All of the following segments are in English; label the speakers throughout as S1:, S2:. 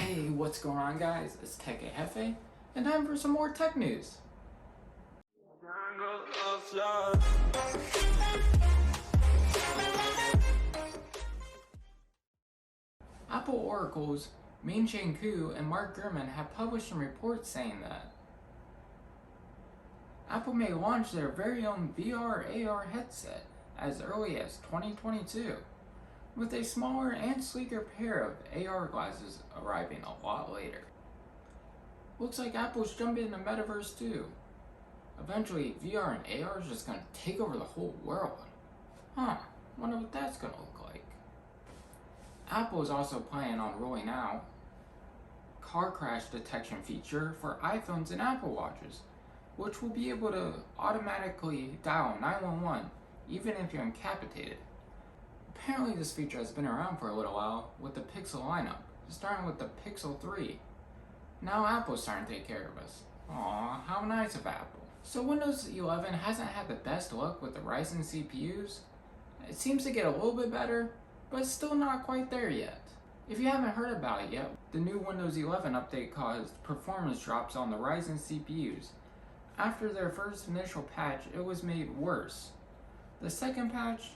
S1: Hey, what's going on, guys? It's Tech Jefe, and time for some more tech news. Apple Oracle's Min-Chiang Kuo and Mark Gurman have published some reports saying that Apple may launch their very own VR/AR headset as early as 2022, with a smaller and sleeker pair of AR glasses arriving a lot later. Looks like Apple's jumping into metaverse too. Eventually, VR and AR is just gonna take over the whole world. Wonder what that's gonna look like. Apple is also planning on rolling out car crash detection feature for iPhones and Apple Watches, which will be able to automatically dial 911 even if you're incapacitated. Apparently this feature has been around for a little while with the Pixel lineup, starting with the Pixel 3. Now Apple's starting to take care of us. Aw, how nice of Apple. So Windows 11 hasn't had the best luck with the Ryzen CPUs. It seems to get a little bit better, but it's still not quite there yet. If you haven't heard about it yet, the new Windows 11 update caused performance drops on the Ryzen CPUs. After their first initial patch, it was made worse. The second patch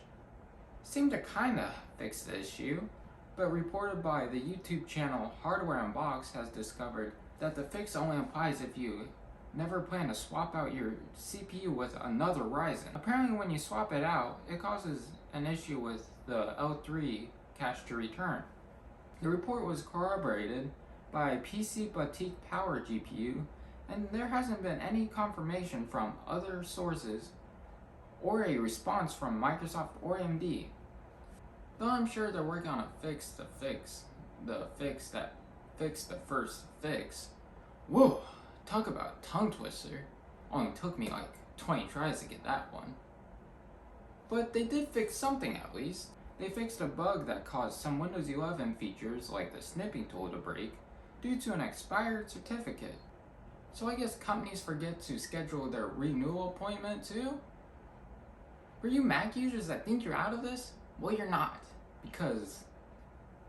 S1: seemed to kinda fix the issue, but reported by the YouTube channel Hardware Unboxed has discovered that the fix only applies if you never plan to swap out your CPU with another Ryzen. Apparently when you swap it out, it causes an issue with the L3 cache to return. The report was corroborated by PC Boutique Power GPU, and there hasn't been any confirmation from other sources or a response from Microsoft or AMD. Though I'm sure they're working on a fix that fixed the first fix. Whoa, talk about a tongue twister. Only took me like 20 tries to get that one. But they did fix something at least. They fixed a bug that caused some Windows 11 features like the snipping tool to break due to an expired certificate. So I guess companies forget to schedule their renewal appointment too? For you Mac users that think you're out of this, well you're not, because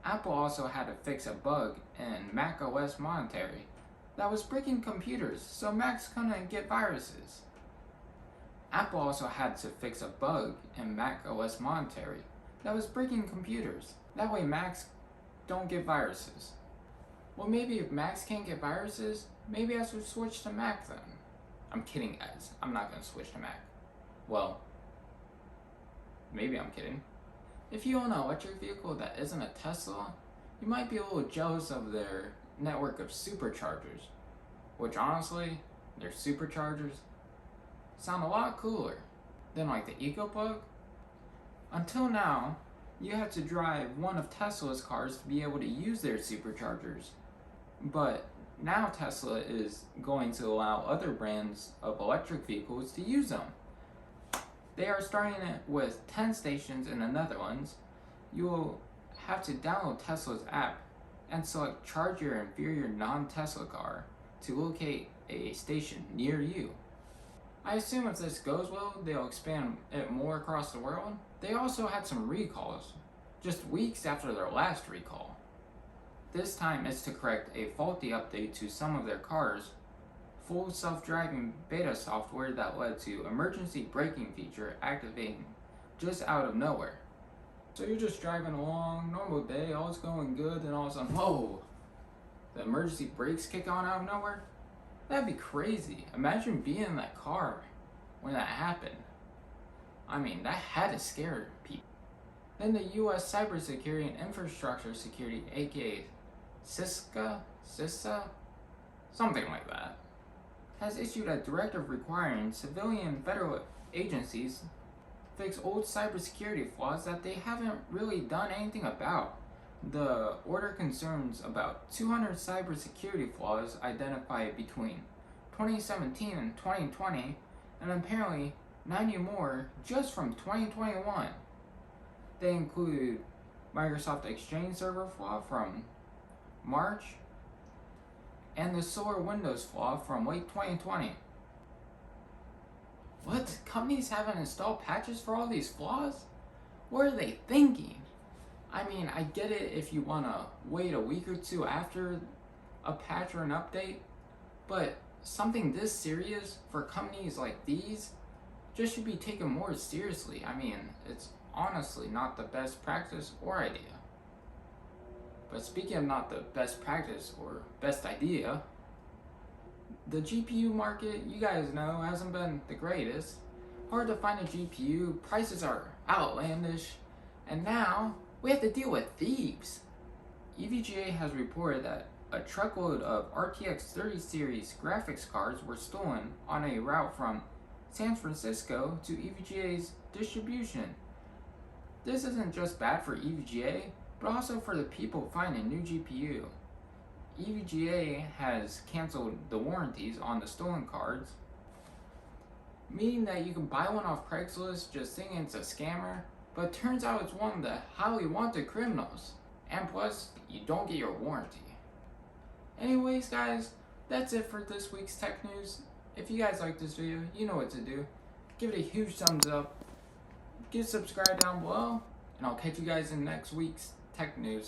S1: Apple also had to fix a bug in Mac OS Monterey that was breaking computers so Macs couldn't get viruses. Apple also had to fix a bug in Mac OS Monterey that was breaking computers. That way Macs don't get viruses. Well, maybe if Macs can't get viruses, maybe I should switch to Mac then. I'm kidding, guys. I'm not gonna switch to Mac. Well, maybe I'm kidding. If you own an electric vehicle that isn't a Tesla, you might be a little jealous of their network of superchargers, which honestly, their superchargers sound a lot cooler than like the EcoPlug. Until now, you had to drive one of Tesla's cars to be able to use their superchargers, but now Tesla is going to allow other brands of electric vehicles to use them. They are starting it with 10 stations in the Netherlands. You will have to download Tesla's app and select charge your inferior non-Tesla car to locate a station near you. I assume if this goes well, they'll expand it more across the world. They also had some recalls, just weeks after their last recall. This time it's to correct a faulty update to some of their cars, full self-driving beta software that led to emergency braking feature activating just out of nowhere. So you're just driving along, normal day, all's going good, and all of a sudden, whoa, the emergency brakes kick on out of nowhere? That'd be crazy. Imagine being in that car when that happened. I mean, that had to scare people. Then the US Cybersecurity and Infrastructure Security, aka CISA, something like that, has issued a directive requiring civilian federal agencies fix old cybersecurity flaws that they haven't really done anything about. The order concerns about 200 cybersecurity flaws identified between 2017 and 2020, and apparently 90 more just from 2021. They include Microsoft Exchange Server flaw from March, and the Solar Windows flaw from late 2020. What? Companies haven't installed patches for all these flaws? What are they thinking? I mean, I get it if you want to wait a week or two after a patch or an update, but something this serious for companies like these just should be taken more seriously. I mean, it's honestly not the best practice or idea. But speaking of not the best practice or best idea, the GPU market, you guys know, hasn't been the greatest. Hard to find a GPU, prices are outlandish, and now we have to deal with thieves. EVGA has reported that a truckload of RTX 30 series graphics cards were stolen on a route from San Francisco to EVGA's distribution. This isn't just bad for EVGA, but also for the people finding a new GPU. EVGA has canceled the warranties on the stolen cards, meaning that you can buy one off Craigslist just thinking it's a scammer, but it turns out it's one of the highly wanted criminals. And plus, you don't get your warranty. Anyways, guys, that's it for this week's tech news. If you guys like this video, you know what to do. Give it a huge thumbs up, get subscribed down below, and I'll catch you guys in next week's tech news.